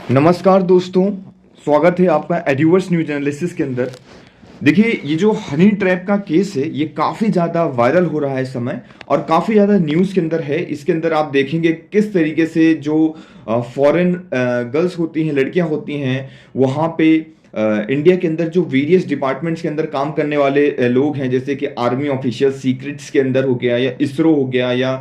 नमस्कार दोस्तों, स्वागत है आपका एड्यूवर्स न्यूज एनालिसिस के अंदर। देखिए, ये जो हनी ट्रैप का केस है ये काफ़ी ज़्यादा वायरल हो रहा है इस समय और काफ़ी ज़्यादा न्यूज़ के अंदर है। इसके अंदर आप देखेंगे किस तरीके से जो फॉरेन गर्ल्स होती हैं, लड़कियां होती हैं, वहाँ पे इंडिया के अंदर जो वेरियस डिपार्टमेंट्स के अंदर काम करने वाले लोग हैं, जैसे कि आर्मी ऑफिशियल, सीक्रेट्स के अंदर हो गया या इसरो हो गया या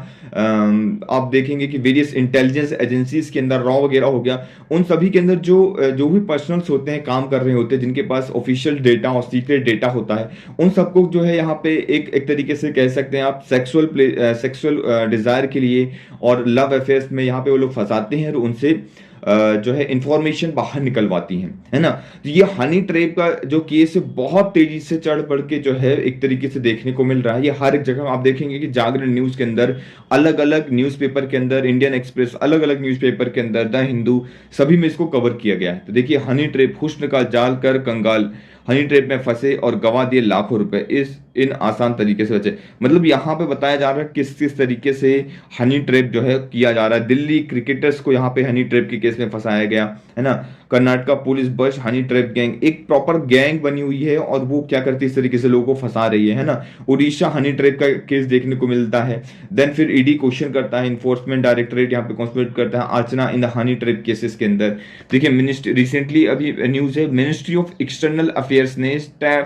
आप देखेंगे कि वेरियस इंटेलिजेंस एजेंसीज के अंदर रॉ वगैरह हो गया। उन सभी के अंदर जो भी पर्सनल्स होते हैं, काम कर रहे होते हैं, जिनके पास ऑफिशियल डेटा और सीक्रेट डेटा होता है, उन सबको जो है यहाँ पे एक तरीके से कह सकते हैं आप सेक्सुअल डिजायर के लिए और लव अफेयर्स में यहाँ पे वो लोग फंसाते हैं और उनसे जो है इंफॉर्मेशन बाहर निकलवाती हैं, है ना। तो ये हनी ट्रैप का जो केस है बहुत तेजी से चढ़ बढ़ के जो है एक तरीके से देखने को मिल रहा है। ये हर एक जगह आप देखेंगे कि जागरण न्यूज के अंदर, अलग अलग न्यूज़पेपर के अंदर, इंडियन एक्सप्रेस, अलग अलअलग न्यूज़पेपर के अंदर, द हिंदू, सभी में इसको कवर किया गया है। तो देखिए, हनी ट्रैप, हुस्न का जाल कर कंगाल, हनी ट्रैप में फंसे और गंवा दिए लाखों रुपए इस इन आसान तरीके से बचे। मतलब यहाँ पे बताया जा रहा है किस किस तरीके से हनी ट्रैप जो है किया जा रहा है। दिल्ली क्रिकेटर्स को यहाँ पे हनी ट्रैप के केस में फंसाया गया, है ना। कर्नाटका पुलिस बस हनी ट्रैप गैंग, एक प्रॉपर गैंग बनी हुई है और वो क्या करती है, इस तरीके से लोगों को फंसा रही है ना। उड़ीसा हनी ट्रैप का केस देखने को मिलता है। देन फिर ईडी क्वेश्चन करता है, इन्फोर्समेंट डायरेक्टरेट यहाँ पे कॉन्स्पिरेट करता है Archana in the honey trap cases के अंदर। देखिए, मिनिस्ट्री रिसेंटली अभी न्यूज है, मिनिस्ट्री ऑफ एक्सटर्नल अफेयर्स ने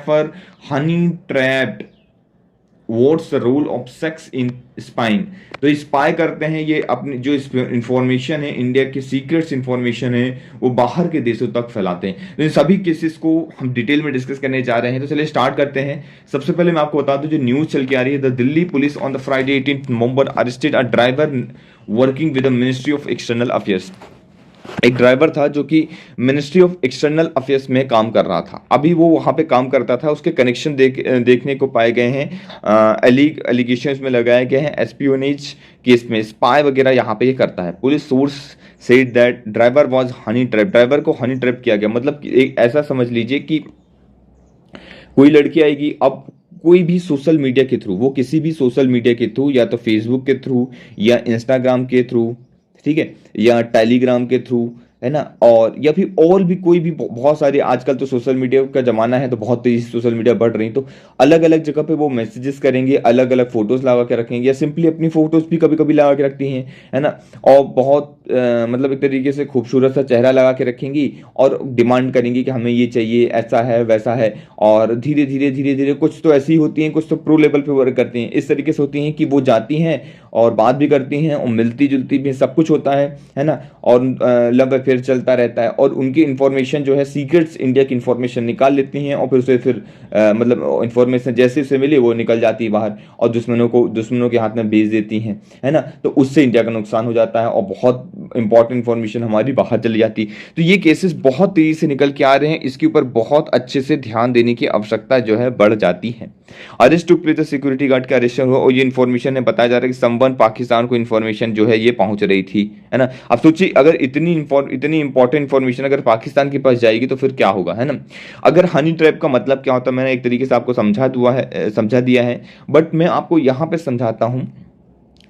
for honey trapped what's the role of sex in spying. तो स्पाई करते हैं, ये अपनी जो इंफॉर्मेशन है, इंडिया की सीक्रेट्स इंफॉर्मेशन है, वो बाहर के देशों तक फैलाते हैं। तो इन सभी केसेस को हम डिटेल में डिस्कस करने जा रहे हैं। तो चलिए स्टार्ट करते हैं। सबसे पहले मैं आपको बता दूं, जो न्यूज चल के आ रही है, the Delhi police on the Friday 18 November arrested a driver working with the ministry of external affairs. एक ड्राइवर था जो कि मिनिस्ट्री ऑफ एक्सटर्नल अफेयर्स में काम कर रहा था। अभी वो वहाँ पे काम करता था, उसके कनेक्शन देखने को पाए गए हैं, एलिगेशंस में लगाए गए हैं, एस्पियोनेज केस में स्पाई वगैरह यहाँ पे ये करता है। Police source said that driver was honey trap, driver को हनी ट्रैप किया गया। मतलब एक ऐसा समझ लीजिए कि कोई लड़की आएगी, अब कोई भी सोशल मीडिया के थ्रू, वो किसी भी सोशल मीडिया के थ्रू, या तो फेसबुक के थ्रू या इंस्टाग्राम के थ्रू, ठीक है, या टेलीग्राम के थ्रू, है ना, और या फिर और भी कोई भी बहुत सारे, आजकल तो सोशल मीडिया का जमाना है तो बहुत तेजी से सोशल मीडिया बढ़ रही, तो अलग अलग जगह पे वो मैसेजेस करेंगे, अलग अलग फोटोज लगा के रखेंगे, या सिंपली अपनी फोटोज भी कभी कभी लगा के रखती हैं, है ना। और बहुत मतलब एक तरीके से खूबसूरत सा चेहरा लगा के रखेंगी और डिमांड करेंगी कि हमें ये चाहिए, ऐसा है वैसा है। और धीरे धीरे धीरे धीरे कुछ तो ऐसी होती हैं, कुछ तो प्रो लेवल पे वर्क करती हैं, इस तरीके से होती हैं कि वो जाती हैं और बात भी करती हैं और मिलती जुलती भी, सब कुछ होता है ना। और लव अफेयर चलता रहता है और उनकी इंफॉर्मेशन जो है, सीक्रेट्स इंडिया की इंफॉर्मेशन निकाल लेती हैं और फिर उसे फिर मतलब इंफॉर्मेशन जैसे उसे मिली वो निकल जाती है बाहर और दुश्मनों के हाथ में भेज देती हैं, है ना। तो उससे इंडिया का नुकसान हो जाता है और बहुत इंपॉर्टेंट इंफॉर्मेशन हमारी बाहर चली जाती है। तो ये केसेस बहुत तेजी से निकल के आ रहे हैं, इसके ऊपर बहुत अच्छे से ध्यान देने की आवश्यकता जो है बढ़ जाती है। Arrest took place, security guard का अरेस्ट हुआ और ये इन्फॉर्मेशन है, बताया जा रहा है कि संबंध पाकिस्तान को इन्फॉर्मेशन जो है ये पहुंच रही थी, है ना। अब सोचिए, अगर इतनी इंपॉर्टेंट इन्फॉर्मेशन अगर पाकिस्तान के पास जाएगी तो फिर क्या होगा, है ना। अगर हनी ट्रैप का मतलब क्या होता है, मैंने एक तरीके से आपको समझा दिया है, बट मैं आपको यहाँ पे समझाता हूँ।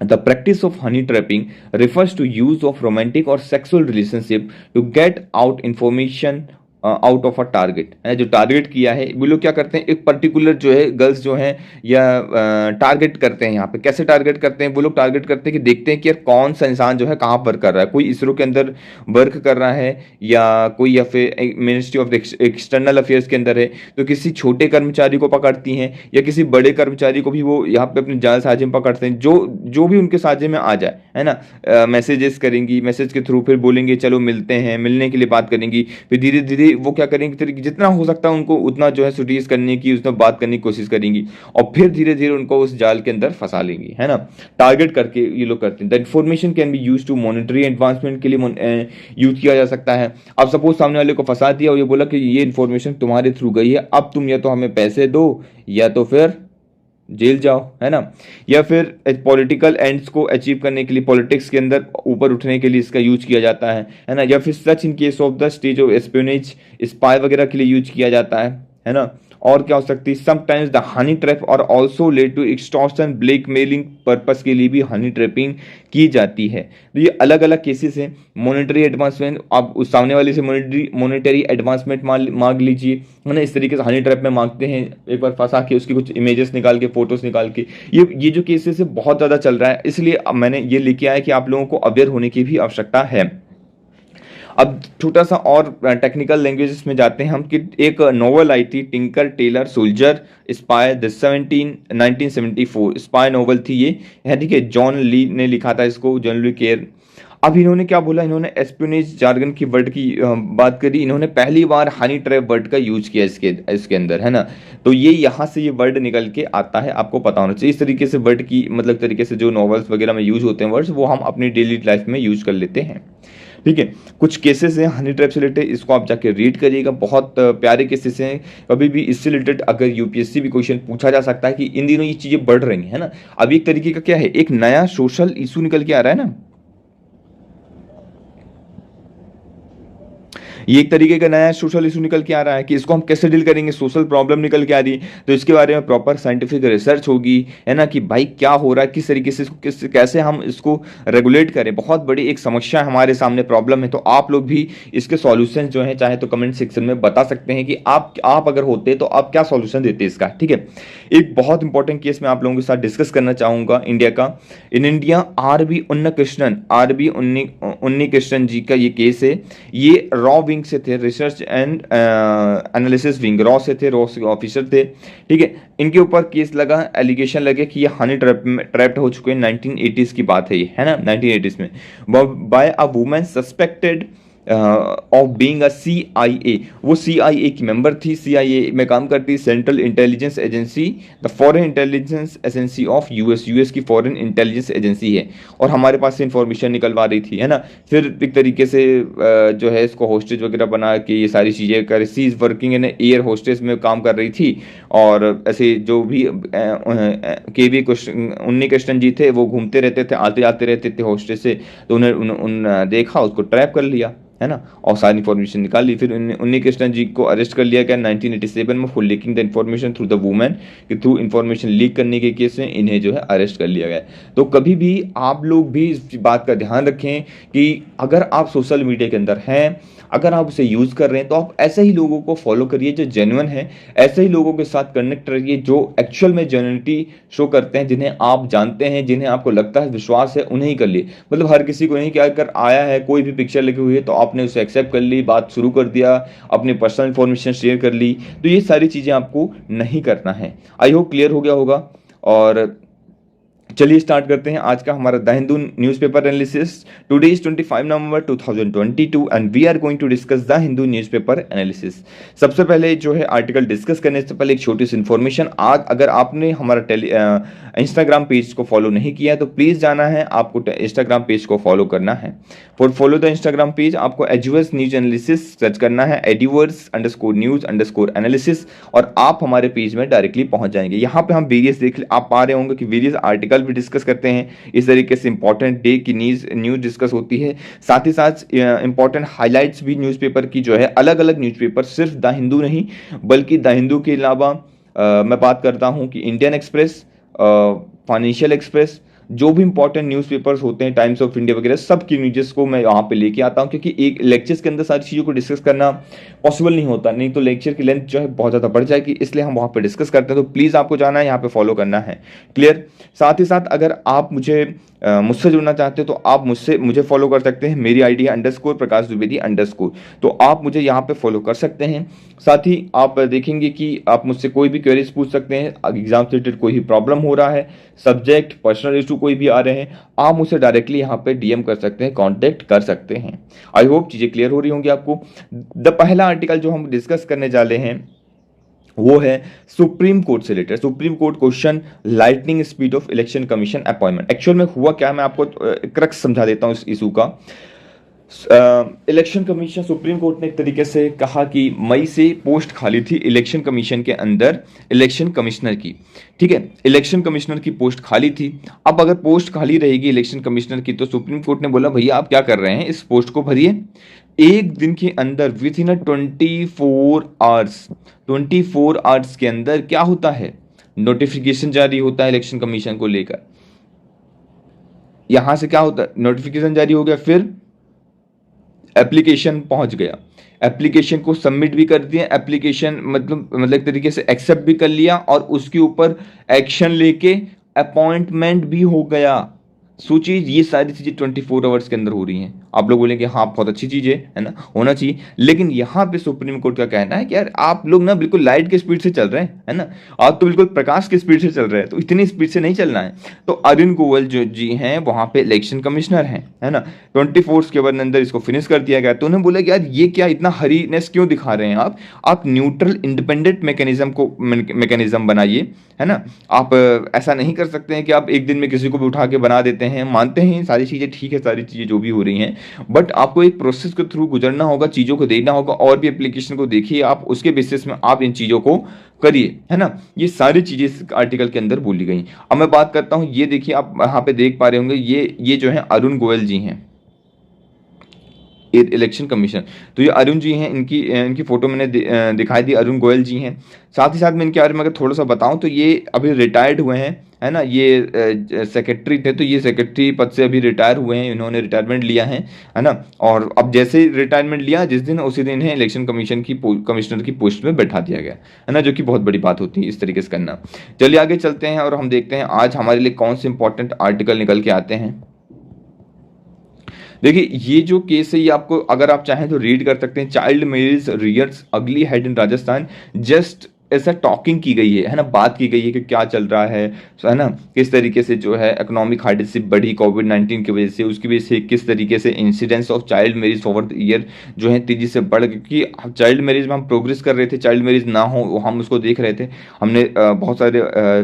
The practice of honey trapping refers to use of romantic or sexual relationship to get out information out of a target, है जो टारगेट किया है। वो लोग क्या करते हैं, एक पर्टिकुलर जो है गर्ल्स जो हैं या टारगेट करते हैं। यहाँ पे कैसे टारगेट करते हैं, वो लोग टारगेट करते हैं कि देखते हैं कि यार कौन सा इंसान जो है कहाँ वर्क कर रहा है, कोई इसरो के अंदर वर्क कर रहा है या कोई, या फिर मिनिस्ट्री ऑफ एक्सटर्नल अफेयर्स के अंदर है, तो किसी छोटे कर्मचारी को पकड़ती हैं या किसी बड़े कर्मचारी को भी वो यहाँ पे अपने जाल साझे में पकड़ते हैं, जो भी उनके साझे में आ जाए, है ना। मैसेजेस करेंगी, मैसेज के थ्रू फिर बोलेंगे चलो मिलते हैं, मिलने के लिए बात करेंगी, फिर धीरे धीरे वो क्या करेंगे, जितना हो सकता है उनको उतना जो है सुटीज करने की, उसमें बात करने की कोशिश करेंगी और फिर धीरे धीरे उनको उस जाल के अंदर फंसा लेंगी, है ना। टारगेट करके ये लोग करते हैं। The information can be use to monetary advancement के लिए यूज किया जा सकता है। अब सपोज सामने वाले को फंसा दिया और ये बोला कि ये इन्फॉर्मेशन तुम्हारे थ्रू गई है, अब तुम या तो हमें पैसे दो या तो फिर जेल जाओ, है ना। या फिर पॉलिटिकल एंड्स को अचीव करने के लिए, पॉलिटिक्स के अंदर ऊपर उठने के लिए इसका यूज किया जाता है ना। या फिर such in case of the stage of espionage, spy वगैरह के लिए यूज किया जाता है ना। और क्या हो सकती है, समटाइम्स द हनी ट्रैप और also led to extortion blackmailing purpose के लिए भी हनी ट्रैपिंग की जाती है। तो ये अलग अलग केसेस हैं। मॉनेटरी एडवांसमेंट, आप उस सामने वाले से मॉनेटरी एडवांसमेंट मांग लीजिए, है ना, इस तरीके से हनी ट्रैप में मांगते हैं, एक बार फंसा के उसकी कुछ इमेजेस निकाल के, फोटोज निकाल के। ये जो केसेस है बहुत ज़्यादा चल रहा है, इसलिए अब मैंने ये लेके आया कि आप लोगों को अवेयर होने की भी आवश्यकता है। अब छोटा सा और टेक्निकल लैंग्वेजेस में जाते हैं हम कि एक नोवेल आई थी, Tinker Tailor Soldier Spy the 1974 spy novel थी ये, है ठीक है, जॉन ली ने लिखा था इसको, जॉन ली केयर। अब इन्होंने क्या बोला, इन्होंने एस्पियोनेज जार्गन की वर्ड की बात करी, इन्होंने पहली बार हनी ट्रैप वर्ड का यूज किया इसके अंदर, है ना। तो ये यहाँ से ये वर्ड निकल के आता है, आपको पता होना चाहिए। इस तरीके से वर्ड की मतलब तरीके से जो नॉवेल्स वगैरह में यूज होते हैं वर्ड्स, वो हम अपनी डेली लाइफ में यूज कर लेते हैं, ठीक है। कुछ केसेस हैं हनी ट्रैप से रिलेटेड, इसको आप जाके रीड करिएगा, बहुत प्यारे केसेस हैं। कभी भी इससे रिलेटेड अगर यूपीएससी भी क्वेश्चन पूछा जा सकता है कि इन दिनों ये चीज़ें बढ़ रही हैं, है ना। अब एक तरीके का क्या है, एक नया सोशल इशू निकल के आ रहा है ना, ये एक तरीके का नया सोशल इशू निकल के आ रहा है कि इसको हम कैसे डील करेंगे, सोशल प्रॉब्लम निकल के आ रही है, तो इसके बारे में प्रॉपर साइंटिफिक रिसर्च होगी, है ना, कि भाई क्या हो रहा है, किस तरीके से इसको कैसे हम इसको रेगुलेट करें। बहुत बड़ी एक समस्या हमारे सामने, प्रॉब्लम है, तो आप लोग भी इसके सॉल्यूशन जो है चाहे तो कमेंट सेक्शन में बता सकते हैं कि आप अगर होते तो आप क्या सॉल्यूशन देते इसका, ठीक है। एक बहुत इंपॉर्टेंट केस मैं आप लोगों के साथ डिस्कस करना चाहूंगा इंडिया का। इन इंडिया आरबी उन्नी कृष्णन जी का ये केस है। ये रॉ विंग से थे, research and analysis wing, raw से थे, रॉ ऑफिसर थे, ठीक है। इनके ऊपर केस लगा, एलिगेशन लगे कि ये हनी ट्रैप्ड हो चुके हैं। 1980s की बात है ये, है ना, 1980s में, by a women suspected of being a CIA। वो CIA की मेंबर थी, CIA में काम करती, Central Intelligence Agency, the foreign intelligence agency of US की फॉरेन इंटेलिजेंस एजेंसी है, और हमारे पास से इंफॉर्मेशन निकलवा रही थी, है ना। फिर एक तरीके से जो है इसको होस्टेज वगैरह बना के ये सारी चीज़ें कर, she is working in air hostess में काम कर रही थी, और ऐसे जो भी KV उन्नी कृष्णन जी थे वो घूमते रहते थे, आते जाते रहते थे होस्टेज से, तो उन्हें देखा, उसको ट्रैप कर लिया, है ना, और सारी इन्फॉर्मेशन निकाल ली। फिर उन्नी कृष्णन जी को अरेस्ट कर लिया गया 1987 में for leaking the information through the women, कि थ्रू इन्फॉर्मेशन लीक करने के केस में इन्हें जो है अरेस्ट कर लिया गया। तो कभी भी आप लोग भी इस बात का ध्यान रखें कि अगर आप सोशल मीडिया के अंदर हैं, अगर आप उसे यूज़ कर रहे हैं, तो आप ऐसे ही लोगों को फॉलो करिए जो जेन्युइन है, ऐसे ही लोगों के साथ कनेक्ट रहिए जो एक्चुअल में जेन्युइनिटी शो करते हैं, जिन्हें आप जानते हैं, जिन्हें आपको लगता है विश्वास है, उन्हें ही कर लिए। मतलब हर किसी को नहीं, क्या कर आया है कोई भी पिक्चर लगी हुई है तो आपने उसे एक्सेप्ट कर ली, बात शुरू कर दिया, अपनी पर्सनल इंफॉर्मेशन शेयर कर ली, तो ये सारी चीज़ें आपको नहीं करना है। आई होप क्लियर हो गया होगा। और चलिए स्टार्ट करते हैं आज का हमारा the Hindu newspaper analysis. Today is 25 November 2022 and we are going to discuss the Hindu newspaper analysis. सबसे पहले जो है आर्टिकल डिस्कस करने से पहले एक छोटी सी इन्फॉर्मेशन। आज अगर आपने हमारा इंस्टाग्राम पेज को फॉलो नहीं किया तो प्लीज़ जाना है, आपको इंस्टाग्राम पेज को फॉलो करना है। For follow the Instagram page आपको एजुवर्स न्यूज एनालिसिस सर्च करना है, @news_news_analysis, और आप हमारे पेज में डायरेक्टली पहुंच जाएंगे। यहाँ पे हम वेरियस आप पा रहे होंगे कि वेरियस आर्टिकल भी डिस्कस करते हैं, इस तरीके से इंपॉर्टेंट डे की न्यूज डिस्कस होती है, साथ ही साथ इंपॉर्टेंट हाइलाइट्स भी न्यूज़पेपर की जो है, अलग अलग न्यूज़पेपर, सिर्फ द हिंदू नहीं बल्कि द हिंदू के अलावा मैं बात करता हूं कि इंडियन एक्सप्रेस, फाइनेंशियल एक्सप्रेस, जो भी इंपॉर्टेंट न्यूज़पेपर्स होते हैं, टाइम्स ऑफ इंडिया वगैरह, सब की न्यूज़ को मैं यहाँ पे लेके आता हूँ, क्योंकि एक लेक्चर्स के अंदर सारी चीज़ों को डिस्कस करना पॉसिबल नहीं होता, नहीं तो लेक्चर की लेंथ जो है बहुत ज़्यादा बढ़ जाएगी, इसलिए हम वहाँ पे डिस्कस करते हैं। तो प्लीज़ आपको जाना है, यहाँ पे फॉलो करना है, क्लियर। साथ ही साथ अगर आप मुझसे जुड़ना चाहते हो तो आप मुझे फॉलो कर सकते हैं। मेरी आईडी है _प्रकाश द्विवेदी _, तो आप मुझे यहाँ पे फॉलो कर सकते हैं। साथ ही आप देखेंगे कि आप मुझसे कोई भी क्वेरीज पूछ सकते हैं, एग्जाम से रिलेटेड कोई भी प्रॉब्लम हो रहा है, सब्जेक्ट पर्सनल इशू कोई भी आ रहे हैं, आप मुझसे डायरेक्टली यहाँ पे DM कर सकते हैं, कॉन्टेक्ट कर सकते हैं। आई होप चीज़ें क्लियर हो रही होंगी आपको। द पहला आर्टिकल जो हम डिस्कस करने जा रहे हैं वो है सुप्रीम कोर्ट से related. Supreme court question lightning speed of election commission appointment. Actual में हुआ क्या, मैं आपको क्रक्स समझा देता हूँ इस इशू का। इलेक्शन कमीशन, सुप्रीम कोर्ट ने एक तरीके से कहा कि मई से पोस्ट खाली थी इलेक्शन कमीशन के अंदर, इलेक्शन कमिश्नर की, ठीक है, इलेक्शन कमिश्नर की पोस्ट खाली थी। अब अगर पोस्ट खाली रहेगी इलेक्शन कमिश्नर की, तो सुप्रीम कोर्ट ने बोला भैया आप क्या कर रहे हैं, इस पोस्ट को भरिए। एक दिन के अंदर विथ इन 24 आवर्स के अंदर क्या होता है, नोटिफिकेशन जारी होता है इलेक्शन कमीशन को लेकर। यहां से क्या होता है, नोटिफिकेशन जारी हो गया, फिर एप्लीकेशन पहुंच गया, एप्लीकेशन को सबमिट भी कर दिया, एप्लीकेशन मतलब एक तरीके से एक्सेप्ट भी कर लिया और उसके ऊपर एक्शन लेके अपॉइंटमेंट भी हो गया। सोचिए ये सारी चीजें 24 आवर्स के अंदर हो रही हैं। आप लोग बोलेंगे हाँ बहुत अच्छी चीज है ना, होना चाहिए, लेकिन यहाँ पे सुप्रीम कोर्ट का कहना है कि यार आप लोग ना बिल्कुल लाइट के स्पीड से चल रहे हैं, है ना, आप तो बिल्कुल प्रकाश के स्पीड से चल रहे हैं, तो इतनी स्पीड से नहीं चलना है। तो अरुण गोयल जो जी हैं वहां पे इलेक्शन कमिश्नर हैं, है ना, 24 के अंदर इसको फिनिश कर दिया गया। तो उन्होंने बोला कि यार ये क्या इतना हरीनेस क्यों दिखा रहे हैं आप न्यूट्रल इंडिपेंडेंट मैकेनिज्म बनाइए, है ना। आप ऐसा नहीं कर सकते हैं कि आप एक दिन में किसी को भी उठा के बना देते हैं। मानते हैं सारी चीज़ें ठीक है, सारी चीज़ें जो भी हो रही हैं, बट आपको एक प्रोसेस के थ्रू गुजरना होगा, चीज़ों को देखना होगा, और भी एप्लीकेशन को देखिए आप, उसके बेसिस में आप इन चीज़ों को करिए, है ना। ये सारी चीज़ें इस आर्टिकल के अंदर बोली गई। अब मैं बात करता हूँ, ये देखिए आप यहाँ पे देख पा रहे होंगे, ये जो है अरुण गोयल जी हैं, इलेक्शन कमीशन। तो ये अरुण जी हैं, इनकी फोटो मैंने दिखाई दी, अरुण गोयल जी हैं। साथ ही साथ मैं इनके बारे में अगर थोड़ा सा बताऊं तो ये अभी रिटायर्ड हुए हैं, है ना, ये सेक्रेटरी थे, तो ये सेक्रेटरी पद से अभी रिटायर हुए हैं, इन्होंने रिटायरमेंट लिया है ना। और अब जैसे ही रिटायरमेंट लिया जिस दिन, उसी दिन इन्हें इलेक्शन कमीशन की कमिश्नर की पोस्ट में बैठा दिया गया, है ना, जो कि बहुत बड़ी बात होती है इस तरीके से करना। चलिए आगे चलते हैं और हम देखते हैं आज हमारे लिए कौन से इंपॉर्टेंट आर्टिकल निकल के आते हैं। देखिए ये जो केस है ये आपको अगर आप चाहें तो रीड कर सकते हैं। चाइल्ड मैरिज रियर्स अगली हेड इन राजस्थान, जस्ट ऐसा टॉकिंग की गई है ना, बात की गई है कि क्या चल रहा है ना, किस तरीके से जो है इकोनॉमिक हार्डशिप बढ़ी कोविड-19 की वजह से, उसकी वजह से किस तरीके से incidence of child marriage over the year जो है तेजी से बढ़, क्योंकि चाइल्ड मैरिज में हम प्रोग्रेस कर रहे थे, चाइल्ड मैरिज ना हो हम उसको देख रहे थे, हमने बहुत सारे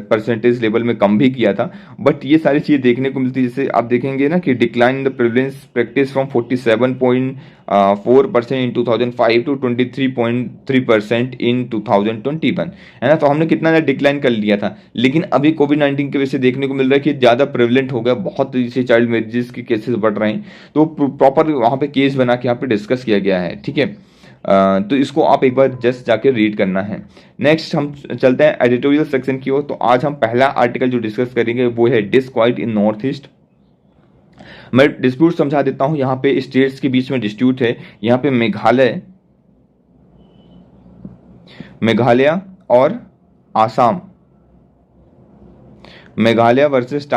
परसेंटेज लेवल में कम भी किया था, बट ये सारी चीज़ें देखने को मिलती है। जैसे आप देखेंगे ना कि decline in the prevalence practice from 47.4% in 2005 to 23.3% in 2021, है ना। तो हमने कितना ज़्यादा डिक्लाइन कर लिया था, लेकिन अभी कोविड-19 की वजह से देखने को मिल रहा है कि ज़्यादा प्रेवलेंट हो गया, बहुत तेजी से चाइल्ड मैरिजेस के केसेस बढ़ रहे हैं। तो प्रॉपर वहाँ पे केस बना के यहाँ पे डिस्कस किया गया है, ठीक है। तो इसको आप एक बार जस्ट जाके रीड करना है। नेक्स्ट हम चलते हैं एडिटोरियल सेक्शन की ओर। तो आज हम पहला आर्टिकल जो डिस्कस करेंगे वो है डिस्क्वाइट इन नॉर्थ ईस्ट। मैं डिस्प्यूट समझा देता हूं, यहाँ पे स्टेट्स के बीच में डिस्प्यूट है। यहाँ पे मेघालय और आसाम, मेघालय वर्सेस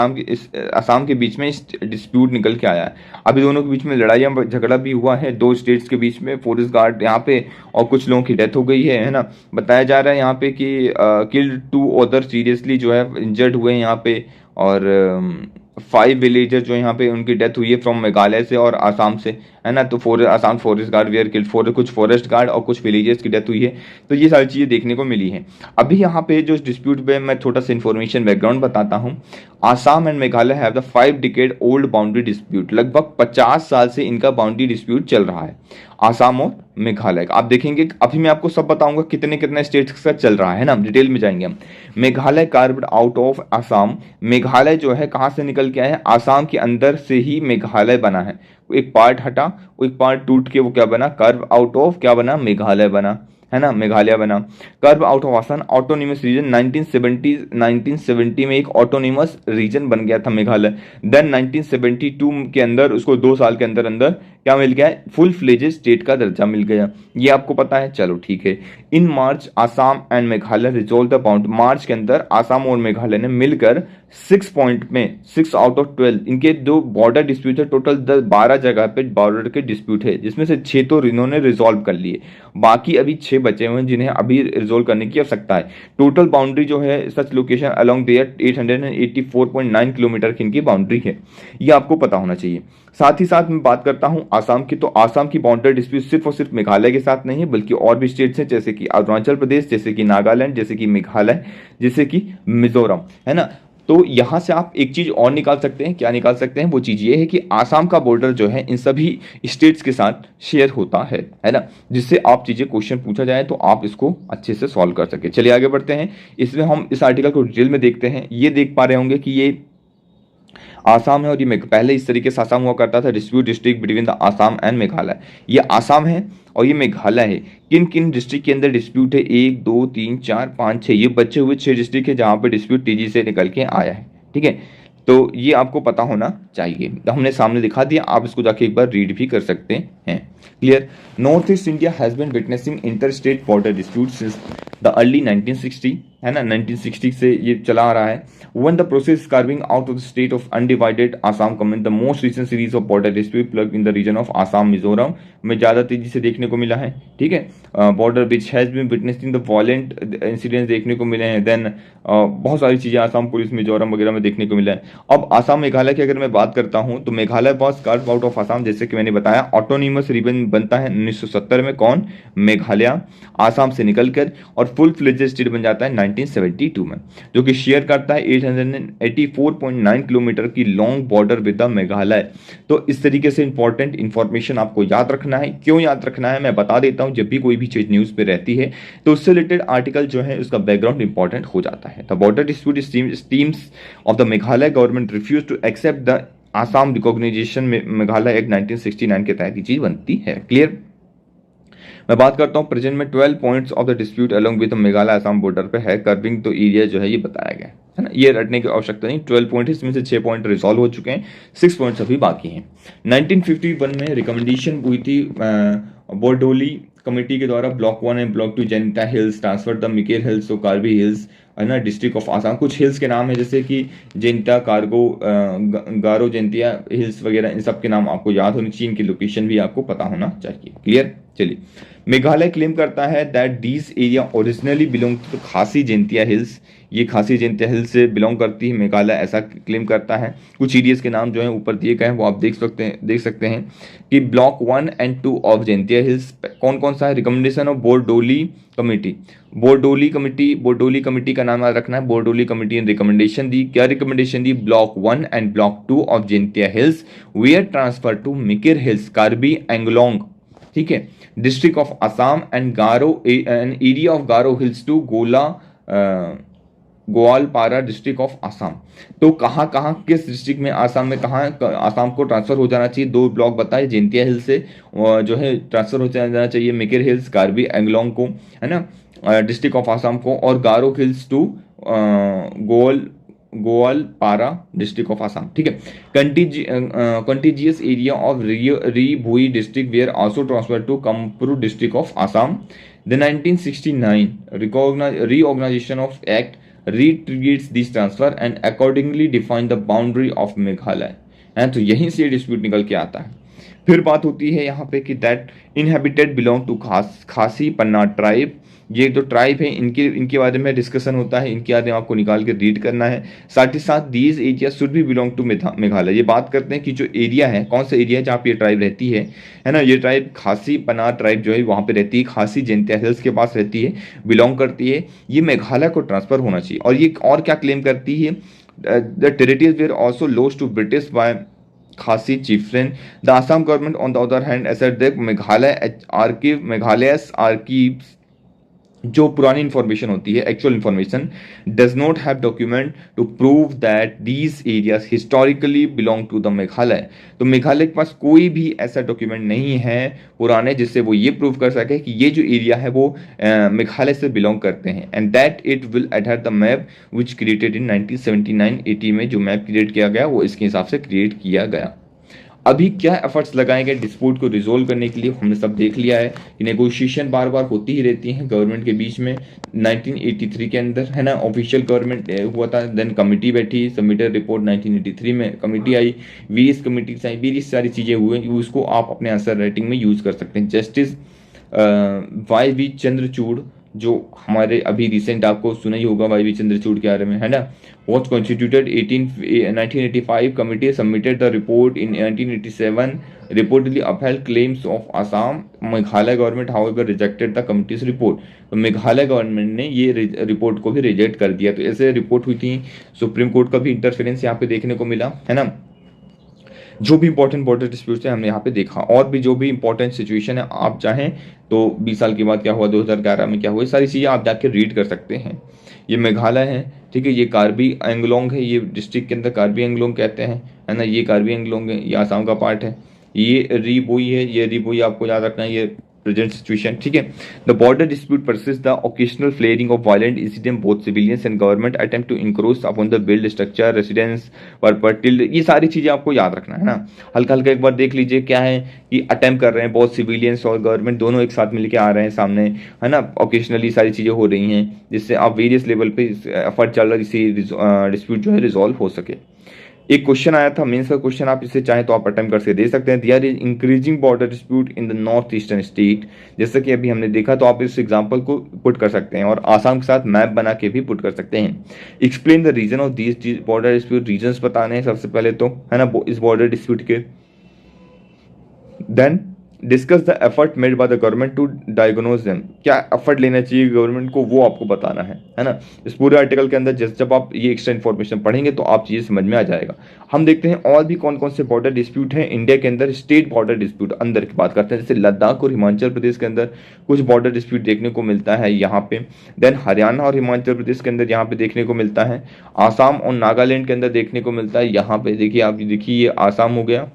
असम के बीच में डिस्प्यूट निकल के आया है। अभी दोनों के बीच में लड़ाइयाँ झगड़ा भी हुआ है, दो स्टेट्स के बीच में, फॉरेस्ट गार्ड यहाँ पे और कुछ लोगों की डेथ हो गई है ना। बताया जा रहा है यहाँ पे कि किल्ड 2 अदर सीरियसली जो है इंजर्ड हुए हैं यहाँ पे, और 5 विलेजर जो यहाँ पे उनकी डेथ हुई है फ्रॉम मेघालय से और आसाम से, है ना। तो Assam forest guard where killed, कुछ फॉरेस्ट गार्ड और कुछ विलेजर्स की डेथ हुई है। तो ये सारी चीज़ें देखने को मिली हैं। अभी यहाँ पे जो डिस्प्यूट पे मैं थोड़ा सा इन्फॉर्मेशन बैकग्राउंड बताता हूँ। Assam and Meghalaya have the 5 decade old boundary dispute, लगभग 50 साल से इनका बाउंड्री डिस्प्यूट चल रहा है, आसाम और मेघालय का। आप देखेंगे अभी मैं आपको सब बताऊंगा कितने कितने स्टेट्स के साथ चल रहा है ना, डिटेल में जाएंगे हम। Meghalaya carved out of Assam, Meghalaya जो है कहाँ से निकल के आया है, आसाम के अंदर से ही मेघालय बना है। एक पार्ट हटा, वो एक पार्ट टूट के वो क्या बना, कर्व आउट ऑफ क्या बना, मेघालय बना, है ना, मेघालय बना। Curve out of Assam autonomous region, 1970 में एक ऑटोनिमस रीजन बन गया था मेघालय। देन 1972 के अंदर उसको 2 साल के अंदर अंदर क्या मिल गया, फुल फ्लेजेड स्टेट का दर्जा मिल गया। ये आपको पता है, चलो ठीक है। In March Assam and Meghalaya resolve the bound, March के अंदर आसाम और मेघालय ने मिलकर 6 पॉइंट में 6 आउट ऑफ 12 इनके जो बॉर्डर डिस्प्यूट है, टोटल 12 जगह पे बॉर्डर के डिस्प्यूट है, जिसमें से 6 तो इन्होंने रिजोल्व कर लिए, बाकी अभी 6 बचे हुए हैं जिन्हें अभी रिजोल्व करने की आवश्यकता है। टोटल बाउंड्री जो है सच लोकेशन अलोंग देयर 884.9 किलोमीटर की इनकी बाउंड्री है, ये आपको पता होना चाहिए। साथ ही साथ मैं बात करता हूं आसाम की, तो आसाम की बाउंड्री डिस्प्यूट सिर्फ और सिर्फ मेघालय के साथ नहीं है, बल्कि और भी स्टेट्स हैं, जैसे कि अरुणाचल प्रदेश, जैसे कि नागालैंड, जैसे कि मेघालय, जैसे कि मिजोरम, है ना। तो यहां से आप एक चीज और निकाल सकते हैं, क्या निकाल सकते हैं, वो चीज ये है कि आसाम का बॉर्डर जो है इन सभी स्टेट्स के साथ शेयर होता है ना, जिससे आप चीजें क्वेश्चन पूछा जाए तो आप इसको अच्छे से सॉल्व कर सके। चलिए आगे बढ़ते हैं, इसमें हम इस आर्टिकल को डिटेल में देखते हैं। ये देख पा रहे होंगे कि ये आसाम है और ये पहले इस तरीके से आसाम हुआ करता था, dispute district between the Assam and Meghalaya. ये आसाम है और ये मेघालय है। किन किन डिस्ट्रिक्ट के अंदर डिस्प्यूट है? 1 2 3 4 5 6, ये बचे हुए 6 डिस्ट्रिक्ट है जहाँ पे डिस्प्यूट तेजी से निकल के आया है। ठीक है, तो ये आपको पता होना चाहिए। तो हमने सामने दिखा दिया, आप इसको जाके एक बार रीड भी कर सकते हैं। Clear. North east India has been witnessing inter state border dispute since the early 1960, है ना, 1960 से ये चला आ रहा है। When the process carving out of the state of undivided Assam commenced, the most recent series of border dispute plugged in the region of Assam Mizoram में ज़्यादा तेजी से देखने को मिला है। ठीक है, border which has been witnessing the violent incidents देखने को मिले हैं। देन बहुत सारी चीज़ें आसाम पुलिस मिजोरम वगैरह में देखने को मिला है। अब आसाम मेघालय की अगर मैं बात करता हूँ तो Meghalaya was carved out of Assam, जैसे कि मैंने बताया ऑटोनोमस रीजन बनता है 1970 में। कौन? मेघालय आसाम से निकलकर, और फुल फ्लेजेड स्टेट बन जाता है 1972 में, जो कि शेयर करता है 884.9 किलोमीटर की long border with the Meghalaya. तो इस तरीके से इंपॉर्टेंट इंफॉर्मेशन आपको याद रखना है। क्यों याद रखना है मैं बता देता हूं। जब भी कोई भी चीज न्यूज पे रहती है तो उससे रिलेटेड आर्टिकल जो है उसका बैकग्राउंड इंपॉर्टेंट हो जाता है। The border dispute stems of the Meghalaya government refuse to accept the Assam recognization में मेघालय एक्ट 1969 के तहत ये चीज बनती है। क्लियर। मैं बात करता हूँ प्रेजेंट में 12 points of the dispute along with Meghalaya Assam border पे है। कर्विंग तो एरिया जो है ये बताया गया है ना, ये रटने की आवश्यकता नहीं। 12 पॉइंट है, इसमें से 6 पॉइंट रिजॉल्व हो चुके हैं, 6 पॉइंट्स अभी बाकी हैं। 1951 में रिकमेंडेशन हुई थी बोर्डोली कमेटी के द्वारा, block 1 and block 2 Jaintia hills transfer the Mikir hills to Karbi hills, है ना, डिस्ट्रिक्ट ऑफ आसाम। कुछ हिल्स के नाम है जैसे कि जेनिता, कार्गो, गारो जेंतिया हिल्स वगैरह, इन सब के नाम आपको याद होने चाहिए, इनकी लोकेशन भी आपको पता होना चाहिए। क्लियर। चलिए, मेघालय क्लेम करता है that these area originally belong to Khasi Jaintia hills, ये खासी जेंतिया हिल्स से बिलोंग करती है मेघालय, ऐसा क्लेम करता है। कुछ एरियाज के नाम जो है ऊपर दिए गए हैं वो आप देख सकते हैं कि block 1 and 2 of Jaintia hills कौन कौन सा है। Recommendation of Bordoloi committee, Bordoloi committee का नाम याद रखना है। बोर्डोली कमेटी ने रिकमेंडेशन दी, क्या रिकमेंडेशन दी? Block 1 and block 2 of Jaintia hills were transfer to Mikir hills, Karbi Anglong, ठीक है, district of Assam and Garo an area of Garo hills to Goalpara district of Assam. तो कहाँ कहाँ किस डिस्ट्रिक्ट में आसाम में कहाँ आसाम को ट्रांसफर हो जाना चाहिए? 2 ब्लॉक बताए, जेंतिया हिल्स से जो है ट्रांसफर हो जाना चाहिए मिकिर हिल्स, कार्बी एंगलोंग को, है ना, डिस्ट्रिक्ट ऑफ आसाम को, और Garo hills to Goalpara district of Assam. ठीक है, contiguous area of Ri Bhoi district were also transfer to Kamrup district of Assam. The 1969 reorganization of act reiterates this transfer and accordingly define the boundary of Meghalaya, है, तो यहीं से डिस्प्यूट निकल के आता है। फिर बात होती है यहाँ पे कि दैट इनहेबिटेड बिलोंग टू खासी पन्ना ट्राइब, ये जो ट्राइब है इनके बारे में डिस्कशन होता है, इनके बारे में आपको निकाल के रीड करना है। साथ ही साथ दीज एरिया शुड भी बिलोंग टू मेघालय, ये बात करते हैं कि जो एरिया है, कौन सा एरिया है जहाँ पे ये ट्राइब रहती है ना, ये ट्राइब खासी पन्ना ट्राइब जो है वहाँ पे रहती है, खासी जेंतिया हिल्स के पास रहती है, बिलोंग करती है, ये मेघालय को ट्रांसफर होना चाहिए। और ये और क्या क्लेम करती है? The territories were also lost to British by Khasi chieftain. The Assam government, on the other hand, asserted that Meghalaya's archives, जो पुरानी इंफॉर्मेशन होती है, actual information, does not have document to prove that these areas historically belong to the Meghalaya. तो मेघालय के पास कोई भी ऐसा document नहीं है पुराने जिससे वो ये प्रूव कर सके कि ये जो एरिया है वो मेघालय से बिलोंग करते हैं, and that it will एडहर the map which created in 1979-80 में जो मैप क्रिएट किया गया वो इसके हिसाब से क्रिएट किया गया। अभी क्या एफर्ट्स लगाए गए डिस्प्यूट को रिजोल्व करने के लिए, हमने सब देख लिया है कि नेगोशिएशन बार बार होती ही रहती हैं गवर्नमेंट के बीच में। 1983 के अंदर, है ना, ऑफिशियल गवर्नमेंट हुआ था, देन कमेटी बैठी, सबमिटेड रिपोर्ट 1983 में कमेटी आई, वेरियस कमेटीज आई, वेरियस सारी चीज़ें हुए, उसको आप अपने आंसर राइटिंग में यूज़ कर सकते हैं। जस्टिस वाई.वी. चंद्रचूड़, जो हमारे अभी रिसेंट आपको सुना ही होगा वाई.वी. चंद्रचूड़ के बारे में, है ना, was constituted 1985 committee submitted the report in 1987 reportedly upheld claims of Assam. Meghalaya government however rejected the committees report. तो मेघालय गवर्नमेंट ने ये रिपोर्ट को भी रिजेक्ट कर दिया। तो ऐसे रिपोर्ट हुई थी, सुप्रीम कोर्ट का भी इंटरफेरेंस यहाँ पे देखने को मिला, है ना। जो भी इंपॉर्टेंट बॉर्डर डिस्प्यूट है हमने यहाँ पे देखा, और भी जो भी इंपॉर्टेंट सिचुएशन है आप चाहें तो 20 साल के बाद क्या हुआ, 2011 में क्या हुआ, सारी चीज़ें आप जाके रीड कर सकते हैं। ये मेघालय है, ठीक है। ये कार्बी एंगलोंग है, ये डिस्ट्रिक्ट के अंदर कार्बी एंगलोंग कहते हैं, है ना। ये कार्बी एंगलोंग है, ये आसाम का पार्ट है। ये रिबोई है, ये रिबोई आपको याद रखना है, ये प्रेजेंट सिचुएशन, ठीक है। The border dispute persist the occasional flaring of violent incident both civilians and government attempt to encroach upon the build structure residence purpose tilled, ये सारी चीजें आपको याद रखना है ना। हल्का हल्का एक बार देख लीजिए क्या है कि अटेम्प्ट कर रहे हैं बहुत सिविलियंस और गवर्नमेंट दोनों एक साथ मिलकर आ रहे हैं सामने, है ना। ओकेशनली सारी चीजें हो रही हैं जिससे आप वेरियस लेवल पे एफर्ट चल रहा है जिससे डिस्प्यूट जो है रिजॉल्व हो सके। एक क्वेश्चन आया था मेंस का क्वेश्चन, आप इसे चाहें तो आप अटेम्प्ट करके दे सकते हैं। There is increasing border dispute in the north eastern state, जैसा कि अभी हमने देखा, तो आप इस एग्जांपल को पुट कर सकते हैं और आसाम के साथ मैप बना के भी पुट कर सकते हैं। Explain the reason of this border dispute, reasons बताने हैं सबसे पहले तो, है ना, इस बॉर्डर डिस्प्यूट के। Then discuss the effort made by the government to diagnose them, क्या एफर्ट लेना चाहिए गवर्नमेंट को वो आपको बताना है ना। इस पूरे आर्टिकल के अंदर जब आप ये एक्स्ट्रा इन्फॉर्मेशन पढ़ेंगे तो आप चीजें समझ में आ जाएगा। हम देखते हैं और भी कौन कौन से बॉर्डर डिस्प्यूट हैं इंडिया के अंदर। स्टेट बॉर्डर डिस्प्यूट अंदर की बात करते हैं, जैसे लद्दाख और हिमाचल प्रदेश के अंदर कुछ बॉर्डर डिस्प्यूट देखने को मिलता है यहाँ पे। देन हरियाणा और हिमाचल प्रदेश के अंदर यहाँ पे देखने को मिलता है। आसाम और नागालैंड के अंदर देखने को मिलता है। यहाँ पे देखिए, आप देखिए, ये आसाम हो गया।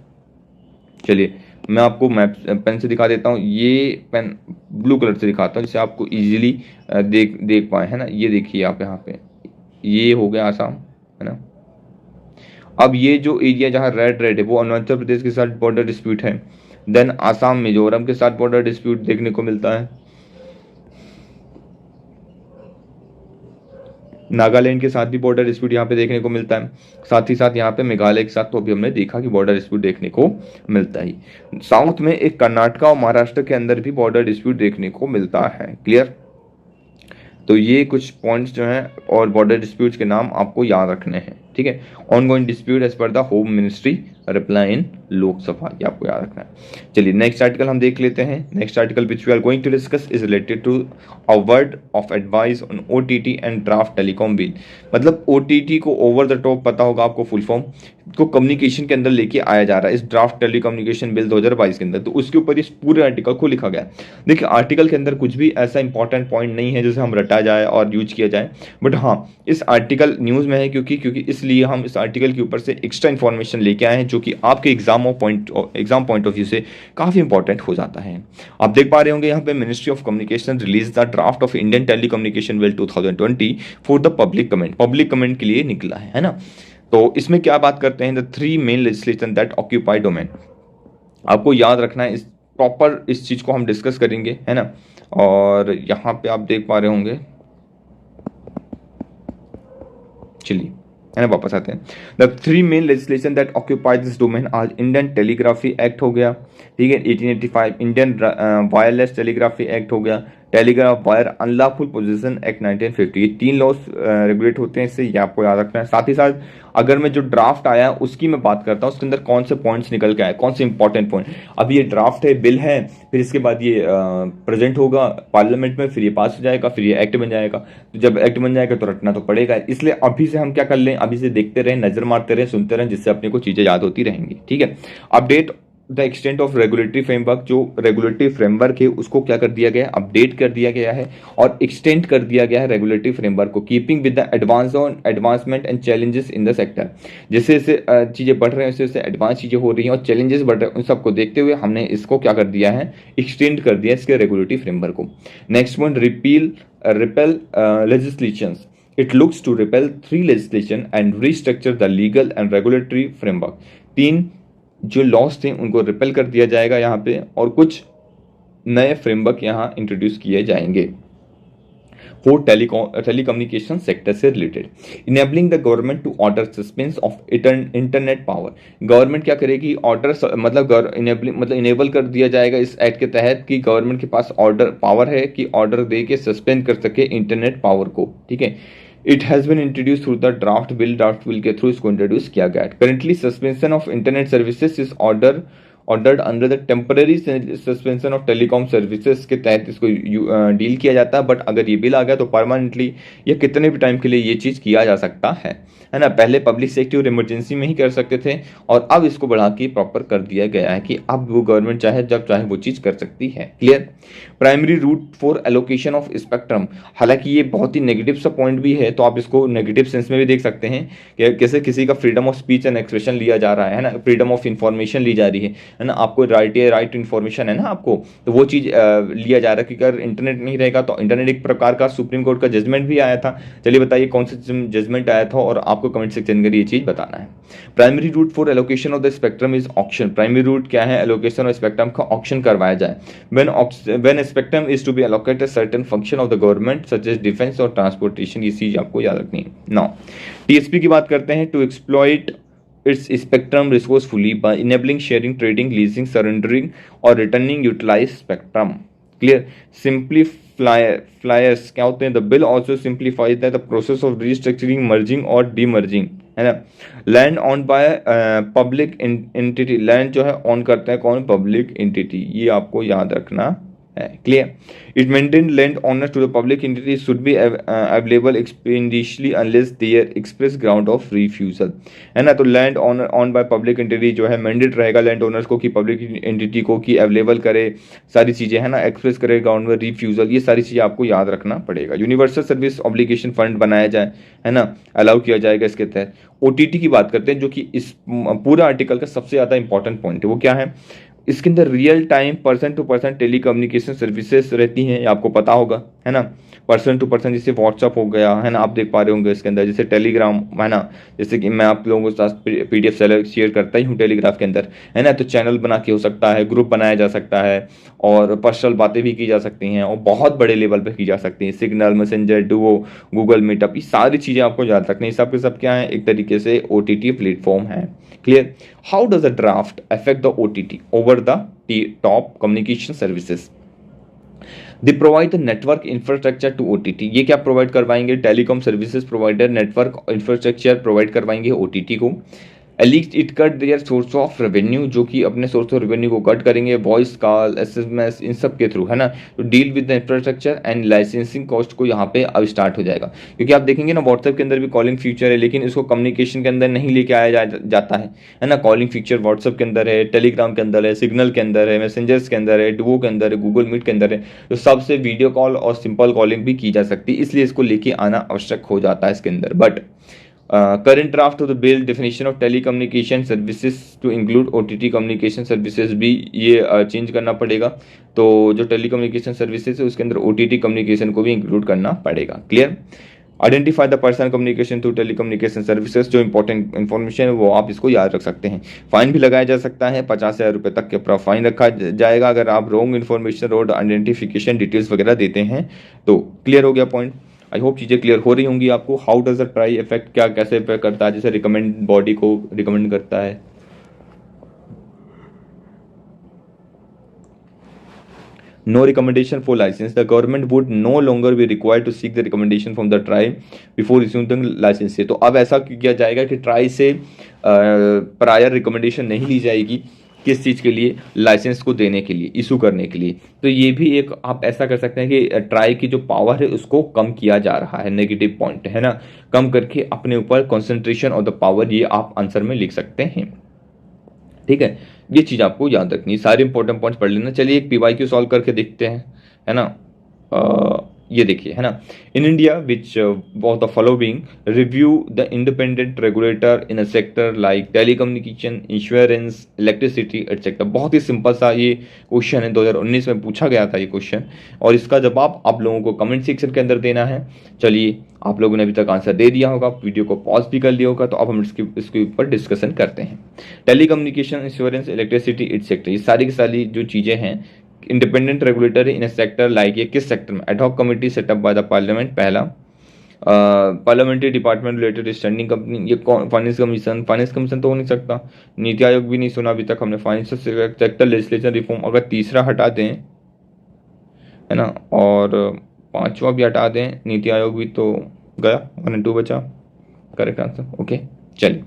चलिए मैं आपको मैप पेन से दिखा देता हूँ, ये पेन ब्लू कलर से दिखाता हूँ जिससे आपको इजीली देख पाए, है ना। ये देखिए आप यहाँ पे, ये हो गया आसाम, है ना। अब ये जो एरिया जहाँ रेड रेड है वो अरुणाचल प्रदेश के साथ बॉर्डर डिस्प्यूट है। देन आसाम मिजोरम के साथ बॉर्डर डिस्प्यूट देखने को मिलता है। नागालैंड के साथ भी बॉर्डर डिस्प्यूट यहाँ पे देखने को मिलता है। साथ ही साथ यहाँ पे मेघालय के साथ तो अभी हमने देखा कि बॉर्डर डिस्प्यूट देखने को मिलता है। साउथ में एक कर्नाटका और महाराष्ट्र के अंदर भी बॉर्डर डिस्प्यूट देखने को मिलता है। क्लियर। तो ये कुछ पॉइंट्स जो हैं और बॉर्डर डिस्प्यूट्स के नाम आपको याद रखने हैं, ठीक है। Ongoing dispute as per the home ministry reply in Lok Sabha, ये आपको याद रखना है। चलिए नेक्स्ट आर्टिकल हम देख लेते हैं। Next article which we are going to discuss is related to a word of advice on OTT and draft telecom bill. मतलब ओटीटी को ओवर द टॉप पता होगा आपको, फुल फॉर्म को कम्युनिकेशन के अंदर लेके आया जा रहा है इस ड्राफ्ट टेलीकम्युनिकेशन बिल 2022 के अंदर। तो उसके ऊपर इस पूरे आर्टिकल को लिखा गया। देखिए आर्टिकल के अंदर कुछ भी ऐसा इंपॉर्टेंट पॉइंट नहीं है जिसे हम रटा जाए और यूज किया जाए, बट हाँ इस आर्टिकल न्यूज़ में है क्योंकि इसलिए हम इस आर्टिकल के ऊपर से एक्स्ट्रा इन्फॉर्मेशन लेके आए हैं जो कि आपके एग्जाम पॉइंट ऑफ व्यू से काफ़ी इंपॉर्टेंट हो जाता है। आप देख पा रहे होंगे यहाँ पे ministry of communication release the draft of Indian telecommunication bill 2020 for the public comment के लिए निकला है ना। तो इसमें क्या बात करते हैं, the three main legislation that occupy domain. आपको याद रखना है, इस प्रॉपर इस चीज को हम डिस्कस करेंगे, है ना। और यहाँ पे आप देख पा रहे होंगे, चलिए है ना वापस आते हैं। The three main legislation that occupy this domain आज इंडियन टेलीग्राफी एक्ट हो गया, ठीक है, 1885, इंडियन वायरलेस टेलीग्राफी एक्ट हो गया, telegraph wire unlawful position act 1950। ये तीन लॉस रेगुलेट होते हैं, इससे ये आपको याद रखना है। साथ ही साथ अगर मैं जो ड्राफ्ट आया उसकी मैं बात करता हूँ, उसके अंदर कौन से पॉइंट्स निकल के आए, कौन से इंपॉर्टेंट पॉइंट। अब ये ड्राफ्ट है, बिल है, फिर इसके बाद ये प्रेजेंट होगा पार्लियामेंट में, फिर ये पास हो जाएगा, फिर ये एक्ट बन जाएगा। तो जब एक्ट बन जाएगा तो रटना तो पड़ेगा, इसलिए अभी से हम क्या कर लें, अभी से देखते रहें, नजर मारते रहें, सुनते रहें, जिससे अपने को चीजें याद होती रहेंगी, ठीक है। Update the extent of regulatory framework, जो रेगुलेटरी फ्रेमवर्क है उसको क्या कर दिया गया है, अपडेट कर दिया गया है और एक्सटेंड कर दिया गया है रेगुलेटरी फ्रेमवर्क को, keeping with the advancement and challenges in the sector. जैसे जैसे चीजें बढ़ रहे हैं वैसे वैसे एडवांस चीजें हो रही हैं और चैलेंजेस बढ़ रहे हैं, उन सबको देखते हुए हमने इसको क्या कर दिया है, एक्सटेंड कर दिया इसके रेगुलेटरी फ्रेमवर्क को। Next one, repel legislations. It looks to repeal 3 legislation and restructure the legal and regulatory framework। 3 जो लॉस थे उनको रिपेल कर दिया जाएगा यहाँ पे और कुछ नए फ्रेमवर्क यहाँ इंट्रोड्यूस किए जाएंगे फॉर टेलीकम्युनिकेशन सेक्टर से रिलेटेड। Enabling the government to order suspense of internet power. Government क्या करेगी, ऑर्डर मतलब इनेबल कर दिया जाएगा इस एक्ट के तहत कि गवर्नमेंट के पास ऑर्डर पावर है कि ऑर्डर दे के सस्पेंड कर सके इंटरनेट पावर को, ठीक है। It has been introduce through the draft bill के थ्रू इसको इंट्रोड्यूस किया गया है। Currently suspension of internet services is ordered under the temporary suspension of telecom services के तहत इसको डील किया जाता है, बट अगर ये बिल आ गया तो परमानेंटली या कितने भी टाइम के लिए ये चीज़ किया जा सकता है है ना। पहले पब्लिक सेफ्टी और इमरजेंसी में ही कर सकते थे और अब इसको बढ़ा के प्रॉपर कर दिया गया है कि अब वो गवर्नमेंट चाहे जब चाहे वो चीज़ कर सकती है। Clear. Primary route for allocation of spectrum, हालांकि ये बहुत ही नेगेटिव सा पॉइंट भी है, तो आप इसको नेगेटिव सेंस में भी देख सकते हैं कि कैसे किसी का freedom of speech and expression लिया जा रहा है ना, फ्रीडम ऑफ इंफॉर्मेशन ली जा रही है ना, आपको राइट टू इन्फॉर्मेशन है ना आपको, तो वो चीज़ लिया जा रहा है कि अगर इंटरनेट नहीं रहेगा तो इंटरनेट एक प्रकार का सुप्रीम कोर्ट का जजमेंट भी आया था। चलिए बताइए कौन सा जजमेंट आया था और आपको कमेंट सेक्शन में ये चीज़ बताना है। Primary route for allocation of the spectrum is auction. Primary route क्या है, एलोकेशन ऑफ स्पेक्ट्रम का ऑक्शन करवाया जाए। When spectrum is to be allocated certain function of the government such as defence और ट्रांसपोर्टेशन, ये चीज़ आपको याद रखनी है। नाउ टीएसपी की बात करते हैं। To exploit its spectrum resourcefully by enabling sharing, trading, leasing, surrendering or returning utilized spectrum. Clear. Simplifiers क्या होते हैं? The bill also simplifies the process of restructuring, merging और demerging, है ना। Land on by public entity, land जो है on करता है कौन? पब्लिक एंटिटी, ये आपको याद रखना है। Clear. It maintain land owners to the public entity should be available expeditiously unless there express ground of refusal, है ना। तो land on by public entity जो है मैंडेट रहेगा लैंड ओनर्स को कि पब्लिक एंटिटी को कि अवेलेबल करे सारी चीज़ें, है ना, एक्सप्रेस करे ग्राउंड में रिफ्यूजल, ये सारी चीज़ें आपको याद रखना पड़ेगा। यूनिवर्सल सर्विस ऑब्लिगेशन फंड बनाया जाए, है ना, अलाउ किया जाएगा इसके तहत। ओटीटी की बात करते हैं जो कि इस पूरा आर्टिकल का सबसे ज़्यादा इंपॉर्टेंट पॉइंट है। वो क्या है? इसके अंदर real time person to person telecommunication services रहती हैं, ये आपको पता होगा, है ना। पर्सन टू पर्सन जैसे व्हाट्सअप हो गया, है ना, आप देख पा रहे होंगे इसके अंदर, जैसे टेलीग्राम, है ना, जैसे कि मैं आप लोगों के साथ पीडीएफ शेयर करता ही हूँ टेलीग्राफ के अंदर, है ना। तो चैनल बना के हो सकता है, ग्रुप बनाया जा सकता है और पर्सनल बातें भी की जा सकती हैं और बहुत बड़े लेवल पर की जा सकती हैं। Signal, messenger, Duo, Google meetup, ये सारी चीज़ें आपको याद रखनी है। सब के सब क्या है? एक तरीके से ओटीटी प्लेटफॉर्म है। Clear. How does a draft affect the OTT over the top communication services? They provide the network infrastructure to OTT. ये क्या प्रोवाइड करवाएंगे? Telecom services provider network infrastructure provide करवाएंगे ओटीटी को। At least it cut their source of revenue, जो कि अपने source of revenue को cut करेंगे, वॉइस कॉल, एसएमएस, इन सब के थ्रू, है ना। तो deal with the infrastructure and licensing cost को यहाँ पे अब स्टार्ट हो जाएगा, क्योंकि आप देखेंगे ना व्हाट्सएप के अंदर भी कॉलिंग फीचर है, लेकिन इसको कम्युनिकेशन के अंदर नहीं लेके आया जाता है ना। कॉलिंग फीचर व्हाट्सएप के अंदर है, टेलीग्राम के अंदर है, सिग्नल के अंदर है, मैसेंजर्स के अंदर है, डुओ के अंदर है, गूगल मीट के अंदर है, तो सबसे वीडियो कॉल और सिंपल कॉलिंग भी की जा सकती है, इसलिए इसको लेके आना आवश्यक हो जाता है इसके अंदर। But current draft of the bill definition of telecommunication services to include OTT communication services भी ये चेंज करना पड़ेगा। तो जो टेलीकम्युनिकेशन सर्विसेज है उसके अंदर ओटीटी कम्युनिकेशन को भी इंक्लूड करना पड़ेगा। Clear. Identify the personal communication through telecommunication services, जो इंपॉर्टेंट इन्फॉर्मेशन है वो आप इसको याद रख सकते हैं। फाइन भी लगाया जा सकता है, 50,000 रुपये तक के ऊपर फाइन रखा जाएगा अगर आप रॉन्ग इन्फॉर्मेशन और आइडेंटिफिकेशन डिटेल्स वगैरह देते हैं तो। क्लियर हो गया पॉइंट? आई होप चीज़ें क्लियर हो रही होंगी आपको। How does the try effect, क्या कैसे इफेक्ट करता है, जैसे रिकमेंड बॉडी को रिकमेंड करता है। No recommendation for license. The government would no longer be required to seek the recommendation from the tribe before issuing the license. तो अब ऐसा किया जाएगा कि ट्राई से प्रायर रिकमेंडेशन नहीं ली जाएगी किस चीज़ के लिए? लाइसेंस को देने के लिए, इशू करने के लिए। तो ये भी एक आप ऐसा कर सकते हैं कि ट्राई की जो पावर है उसको कम किया जा रहा है, नेगेटिव पॉइंट है ना, कम करके अपने ऊपर कॉन्सेंट्रेशन ऑफ द पावर, ये आप आंसर में लिख सकते हैं। ठीक है, ये चीज़ आपको याद रखनी है, सारे इंपॉर्टेंट पॉइंट्स पढ़ लेना। चलिए एक पीवाईक्यू सॉल्व करके देखते हैं, है ना। ये देखिए, है ना। In India which of the following review the independent regulator in a sector like telecommunication, insurance, electricity etcetera. बहुत ही सिंपल सा ये क्वेश्चन है, 2019 में पूछा गया था ये क्वेश्चन, और इसका जवाब आप लोगों को कमेंट सेक्शन के अंदर देना है। चलिए, आप लोगों ने अभी तक आंसर दे दिया होगा, वीडियो को पॉज भी कर लिया होगा, तो अब हम इसके ऊपर डिस्कशन करते हैं। टेलीकम्युनिकेशन, इंश्योरेंस, इलेक्ट्रिसिटी एटसेट्रा, ये सारी की सारी जो चीज़ें हैं, independent regulator in a sector like, ये किस सेक्टर में? Ad hoc committee setup by the parliament, पहला। Parliamentary department related standing company, ये फाइनेंस कमीशन, फाइनेंस कमीशन तो हो नहीं सकता। नीति आयोग भी नहीं सुना अभी तक हमने। फाइनेंशियल सेक्टर लेजिस्लेशन रिफॉर्म, अगर तीसरा हटा दें, है ना, और पांचवा भी हटा दें, नीति आयोग भी तो गया, 1 और 2 बचा करेक्ट आंसर। ओके, चलिए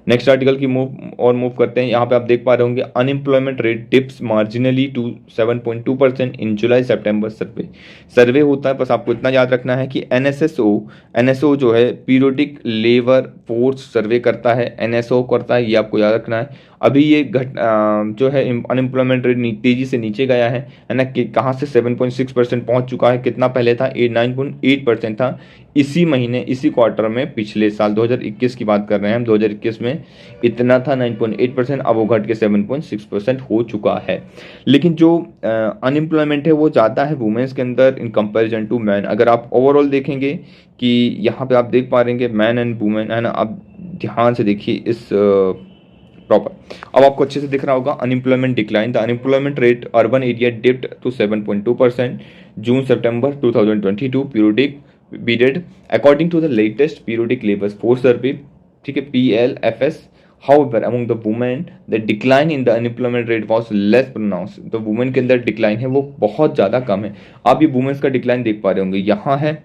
नेक्स्ट आर्टिकल की मूव करते हैं। यहाँ पे आप देख पा रहे होंगे unemployment rate dips marginally to 7.2% in July सितंबर सर्वे होता है। बस आपको इतना याद रखना है कि एनएसओ जो है पीरियोडिक लेबर फोर्स सर्वे करता है, एनएसओ करता है, ये आपको याद रखना है। अभी ये जो है अनएम्प्लॉयमेंट रेट तेजी से नीचे गया है ना, कि कहाँ से 7.6% पहुंच चुका है, कितना पहले था 9.8% था इसी महीने इसी क्वार्टर में, पिछले साल 2021 की बात कर रहे हैं हम, 2021 में इतना था 9.8%, अब वो घट के 7.6% हो चुका है। लेकिन जो अनएम्प्लॉयमेंट है वो ज़्यादा है वुमेन्स के अंदर इन कंपैरिजन टू मैन। अगर आप ओवरऑल देखेंगे कि यहाँ पे आप देख पा रहे हैं मैन एंड वुमेन है ना, आप ध्यान से देखिए इस प्रॉपर, अब आपको अच्छे से दिख रहा होगा unemployment decline. The unemployment rate urban area dipped to 7.2% June सितंबर 2022 period according to the latest periodic labour force survey, ठीक है, PLFS। However, among the women, the decline in the unemployment rate was less pronounced। तो women के अंदर decline है वो बहुत ज़्यादा कम है। आप ये वुमेन्स का डिक्लाइन देख पा रहे होंगे, यहाँ है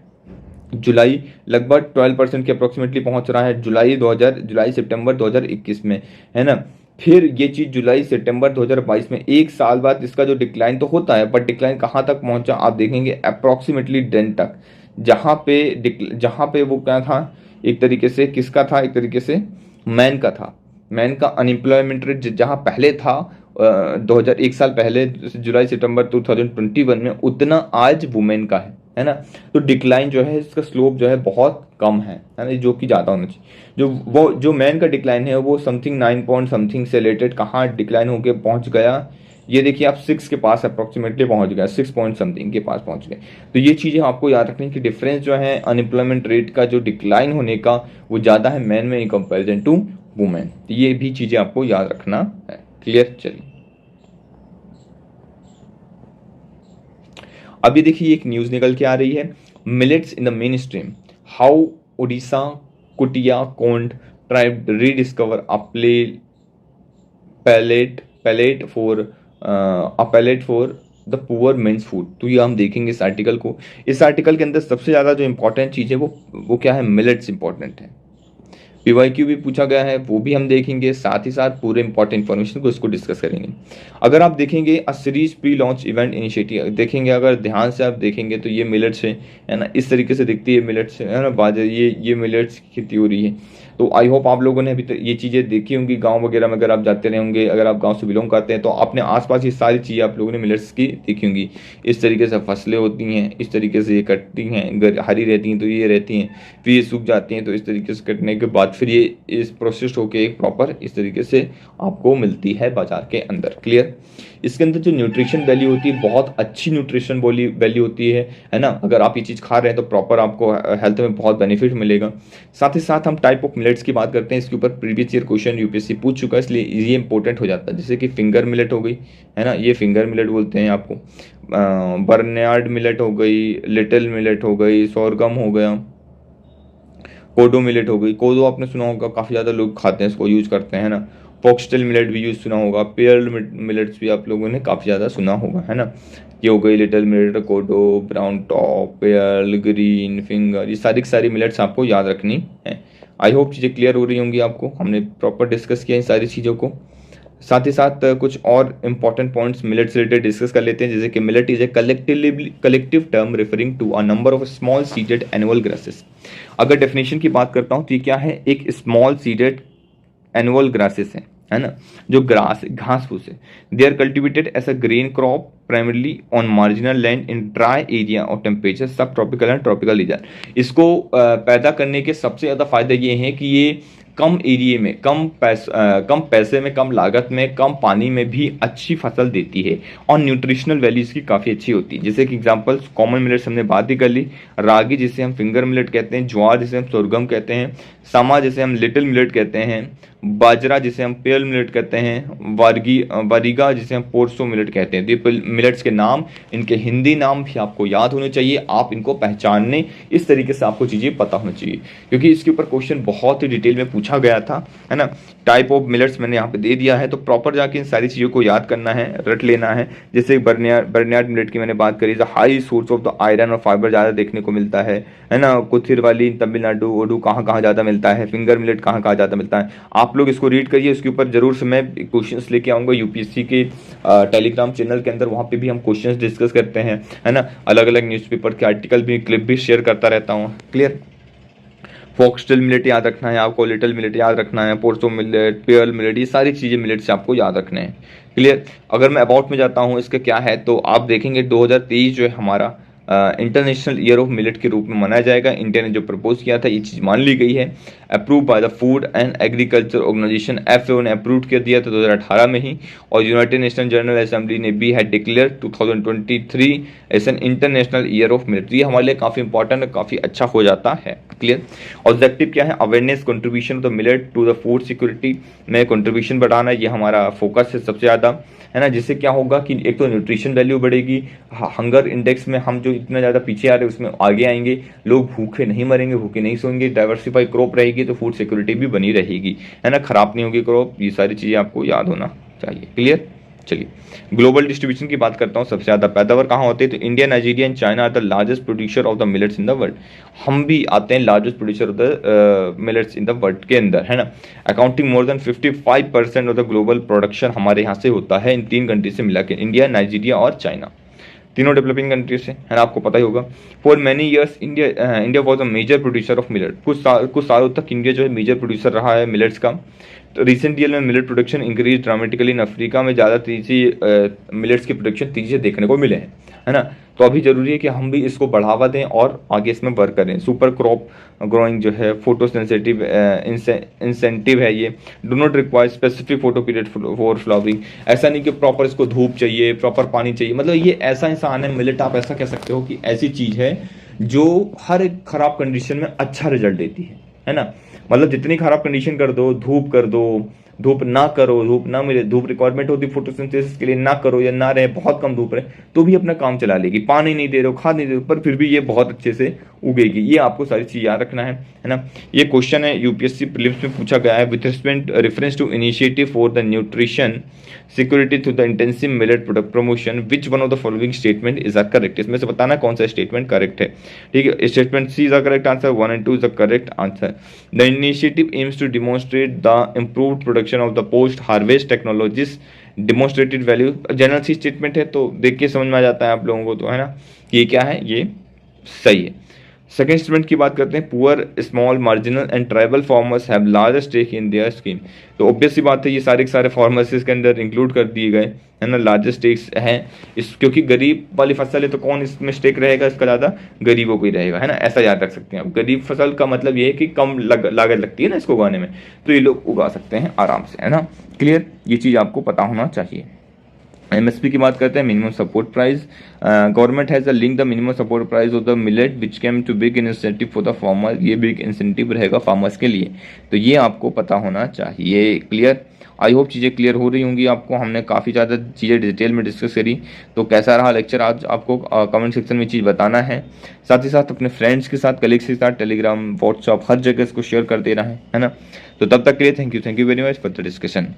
जुलाई लगभग 12% के अप्रोक्सीमेटली पहुंच रहा है जुलाई सितंबर 2021 में, है ना। फिर ये चीज़ जुलाई सितंबर 2022 में, एक साल बाद इसका जो डिक्लाइन तो होता है, बट डिक्लाइन कहाँ तक पहुंचा आप देखेंगे अप्रोक्सीमेटली 10 तक, जहाँ पे वो क्या था, एक तरीके से किसका था, एक तरीके से मैन का था। मैन का अनएम्प्लॉयमेंट रेट जहाँ पहले था 2001 साल पहले जुलाई सितंबर 2021 में, उतना आज वुमेन का है ना। तो डिक्लाइन जो है इसका स्लोप जो है बहुत कम है ना, जो कि ज़्यादा होना चाहिए। जो मैन का डिक्लाइन है वो समथिंग 9 पॉइंट समथिंग से रिलेटेड कहाँ डिक्लाइन होके पहुंच गया, ये देखिए आप 6 के पास अप्रोक्सीमेटली पहुंच गया, 6 पॉइंट समथिंग के पास पहुंच गए। तो ये चीज़ें आपको याद रखनी कि डिफरेंस जो है अनएम्प्लॉयमेंट रेट का जो डिक्लाइन होने का वो ज़्यादा है मैन में इन कंपेरिजन टू वुमेन। तो ये भी चीज़ें आपको याद रखना है। क्लियर? चलिए अभी देखिए एक न्यूज़ निकल के आ रही है, millets in the mainstream, how Odisha Kutia Kondh tribe rediscover a palate for the poor man's food. तो ये हम देखेंगे इस आर्टिकल को। इस आर्टिकल के अंदर सबसे ज़्यादा जो इंपॉर्टेंट चीज़ है वो क्या है, मिलेट्स इंपॉर्टेंट है। PYQ भी पूछा गया है, वो भी हम देखेंगे, साथ ही साथ पूरे इंपॉर्टेंट इन्फॉर्मेशन को इसको डिस्कस करेंगे। अगर आप देखेंगे a series pre launch event initiative देखेंगे, अगर ध्यान से आप देखेंगे तो ये मिलेट्स है ना, इस तरीके से दिखती है मिलेट्स, है ना, बाजरे, ये मिलेट्स की थ्योरी है। तो आई होप आप लोगों ने अभी तक ये चीज़ें देखी होंगी, गांव वगैरह में अगर आप जाते रहे होंगे, अगर आप गांव से बिलोंग करते हैं तो अपने आसपास ये सारी चीज़ें आप लोगों ने मिलेट्स की देखी होंगी। इस तरीके से फसलें होती हैं, इस तरीके से ये कटती हैं, हरी रहती हैं तो ये रहती हैं, फिर ये सूख जाती हैं, तो इस तरीके से कटने के बाद फिर ये इस प्रोसेस होके एक प्रॉपर इस तरीके से आपको मिलती है बाजार के अंदर। क्लियर? इसके अंदर जो न्यूट्रिशन वैल्यू होती है बहुत अच्छी न्यूट्रिशन वैल्यू होती है ना। अगर आप ये चीज़ खा रहे हैं तो प्रॉपर आपको हेल्थ में बहुत बेनिफिट मिलेगा। साथ ही साथ हम टाइप ऑफ मिलेट्स की बात करते हैं, इसके ऊपर प्रीवियस ईयर क्वेश्चन यूपीएससी पूछ चुका है, इसलिए ये इंपॉर्टेंट हो जाता है। जैसे कि फिंगर मिलेट हो गई, है ना, ये फिंगर मिलेट बोलते हैं आपको, बर्नयार्ड मिलेट हो गई, लिटिल मिलेट हो गई, सोरगम हो गया, कोडो मिलेट हो गई। कोडो आपने सुना होगा, काफ़ी ज़्यादा लोग खाते हैं, इसको यूज़ करते हैं ना। फॉक्सटेल मिलेट भी यूज़ सुना होगा, पेयल मिलेट्स भी आप लोगों ने काफ़ी ज़्यादा सुना होगा, है ना। ये हो गई लिटिल मिलेट, कोडो, ब्राउन टॉप, पेयल, ग्रीन, फिंगर, ये सारी मिलेट्स आपको याद रखनी है। आई होप चीज़ें क्लियर हो रही होंगी आपको, हमने प्रॉपर डिस्कस किया इन सारी चीज़ों को। साथ ही साथ कुछ और इंपॉर्टेंट पॉइंट्स मिलेट से रिलेटेड डिस्कस कर लेते हैं, जैसे कि millet is a collective term referring to a number of small seeded annual grasses. अगर डेफिनेशन की बात करता हूँ तो ये क्या है, एक स्मॉल सीडेड एनुअल ग्रासेस है ना, जो घास फूस है। They are cultivated as a grain crop primarily on marginal land in dry area और temperature subtropical and tropical region. इसको पैदा करने के सबसे ज़्यादा फायदे ये हैं कि ये कम एरिया में, कम पैसे में, कम लागत में, कम पानी में भी अच्छी फसल देती है, और न्यूट्रिशनल वैल्यू इसकी काफ़ी अच्छी होती है। जैसे कि एग्जांपल कॉमन मिलेट्स हमने बात ही कर ली, रागी जिसे हम फिंगर मिलेट कहते हैं, ज्वार जिसे हम सोरगम कहते हैं, सामा जिसे हम लिटिल मिलेट कहते हैं, बाजरा जिसे हम पेल मिलेट कहते हैं, वारिगा जिसे हम पोर्सो मिलेट कहते हैं। तो मिलेट्स के नाम, इनके हिंदी नाम भी आपको याद होने चाहिए, आप इनको पहचानने, इस तरीके से आपको चीज़ें पता होनी चाहिए, क्योंकि इसके ऊपर क्वेश्चन बहुत ही डिटेल में पूछा गया था, है ना। टाइप ऑफ मिलेट्स मैंने यहाँ पे दे दिया है, तो प्रॉपर जाके इन सारी चीज़ों को याद करना है, रट लेना है। जैसे बर्नियार्ड मिलेट की मैंने बात करी, high source of the iron और फाइबर ज़्यादा देखने को मिलता है ना। कुथिर वाली तमिलनाडु, ओडू कहाँ ज़्यादा मिलता है, फिंगर मिलेट कहाँ ज़्यादा मिलता है, आप आप लोग इसको रीड करिए, इसके ऊपर जरूर से मैं क्वेश्चंस लेके आऊँगा यूपीएससी के टेलीग्राम चैनल के अंदर, वहाँ पे भी हम क्वेश्चंस डिस्कस करते हैं, है ना। अलग अलग न्यूज़पेपर के आर्टिकल भी, क्लिप भी शेयर करता रहता हूँ। क्लियर। फॉक्सटेल मिलेट याद रखना है आपको, लिटिल मिलेट याद रखना है, पोर्सो मिलेट, पेयल मिलेट, ये सारी चीज़ें मिलेट से आपको याद रखने हैं। क्लियर। अगर मैं अबाउट में जाता हूँ इसका क्या है, तो आप देखेंगे 2023 जो है हमारा इंटरनेशनल ईयर ऑफ मिलेट के रूप में मनाया जाएगा। इंडिया ने जो प्रपोज किया था ये चीज़ मान ली गई है, approve by the food and agriculture organization FAO ने अप्रूव कर दिया था 2018 में ही, और यूनाइटेड नेशन जनरल असेंबली ने भी है declare 2023 as an international year of millet. ये हमारे लिए काफ़ी इंपॉर्टेंट और काफ़ी अच्छा हो जाता है। क्लियर। ऑब्जेक्टिव क्या है, awareness contribution of the millet to the food security में कंट्रीब्यूशन बढ़ाना, ये हमारा फोकस है सबसे ज़्यादा, है ना। जिससे क्या होगा कि एक तो न्यूट्रिशन वैल्यू बढ़ेगी, हंगर इंडेक्स में हम जो इतना ज़्यादा पीछे आ रहे हैं उसमें आगे आएंगे, लोग भूखे नहीं मरेंगे, भूखे नहीं सोएंगे, डाइवर्सिफाई क्रॉप रहेगी तो फूड सिक्योरिटी भी बनी रहेगी, है ना, खराब नहीं होगी क्रॉप। ये सारी चीज़ें आपको याद होना चाहिए। क्लियर। चलिए ग्लोबल डिस्ट्रीब्यूशन की बात करता हूँ। सबसे ज़्यादा पैदावार कहाँ होती है, तो India, Nigeria and China are the largest producer of the millets in the world. हम भी आते हैं largest producer of the millets in the world के अंदर, है ना। Accounting more than 55% of the global production हमारे यहाँ से होता है, इन 3 कंट्री से मिला के, इंडिया, नाइजीरिया और चाइना, तीनों डेवलपिंग कंट्रीज से, है ना, आपको पता ही होगा। For many years India was a major producer of millet. कुछ सालों तक इंडिया जो है मेजर प्रोड्यूसर रहा है मिलेट्स का। तो रिसेंट ईयर में millet production increase dramatically in Africa में, ज़्यादा तेजी मिलेट्स की प्रोडक्शन तेजी से देखने को मिले हैं, है ना। तो अभी जरूरी है कि हम भी इसको बढ़ावा दें और आगे इसमें वर्क करें। सुपर क्रॉप ग्रोइंग जो है, फोटो सेंसिटिव इंसेंटिव है, ये do not require specific photo period for flowering. ऐसा नहीं कि प्रॉपर इसको धूप चाहिए, प्रॉपर पानी चाहिए, मतलब ये ऐसा इंसान है मिलेट, आप ऐसा कह सकते हो कि ऐसी चीज़ है जो हर एक खराब कंडीशन में अच्छा रिजल्ट देती है ना। मतलब जितनी खराब कंडीशन कर दो, धूप कर दो, धूप ना करो, धूप ना मिले, धूप रिक्वायरमेंट होती है फोटोसिंथेसिस के लिए, ना करो या ना रहे, बहुत कम धूप रहे तो भी अपना काम चला लेगी। पानी नहीं दे रहे हो, खाद नहीं दे रहे हो, पर फिर भी ये बहुत अच्छे से उगेगी। ये आपको सारी चीज़ याद रखना है ना। ये क्वेश्चन है यूपीएससी प्रीलिम्स में पूछा गया है, with reference to initiative for the nutrition security through the intensive millet product promotion, which one of the following statement is are correct. इसमें से बताना कौन सा स्टेटमेंट करेक्ट है। ठीक है, statement C is the correct answer, 1 and 2 is the correct answer. The initiative aims to demonstrate the improved production of the post harvest technologies demonstrated value. General C statement है तो देख के समझ में आ जाता है आप लोगों को, तो है ना, ये क्या है, ये सही है। सेकेंड स्टेटमेंट की बात करते हैं, poor small marginal and tribal farmers have large stake in their scheme. तो ऑब्वियस सी बात है, ये सारे के सारे फार्मर्स इसके अंदर इंक्लूड कर दिए गए, है ना, लार्जेस्ट स्टेक्स हैं इस, क्योंकि गरीब वाली फसल है तो कौन इसमें स्टेक रहेगा, इसका ज़्यादा गरीबों को ही रहेगा, है ना। ऐसा याद रख सकते हैं आप। गरीब फसल का मतलब ये है कि कम लागत लगती है ना इसको उगाने में, तो ये लोग उगा सकते हैं आराम से, है ना। क्लियर, ये चीज़ आपको पता होना चाहिए। MSP की बात करते हैं, minimum support price. Government has link the minimum support price of the millet which came to big incentive for the farmer. ये बिग इंसेंटिव रहेगा फार्मर्स के लिए, तो ये आपको पता होना चाहिए। क्लियर, आई होप चीज़ें क्लियर हो रही होंगी आपको। हमने काफ़ी ज़्यादा चीज़ें डिटेल में डिस्कस करी, तो कैसा रहा लेक्चर आज आपको कमेंट सेक्शन में चीज़ बताना है। साथ ही साथ अपने फ्रेंड्स के साथ, कलीग्स के साथ, टेलीग्राम, व्हाट्सअप, हर जगह इसको शेयर कर देना है ना। तो तब तक के लिए thank you very much for the discussion.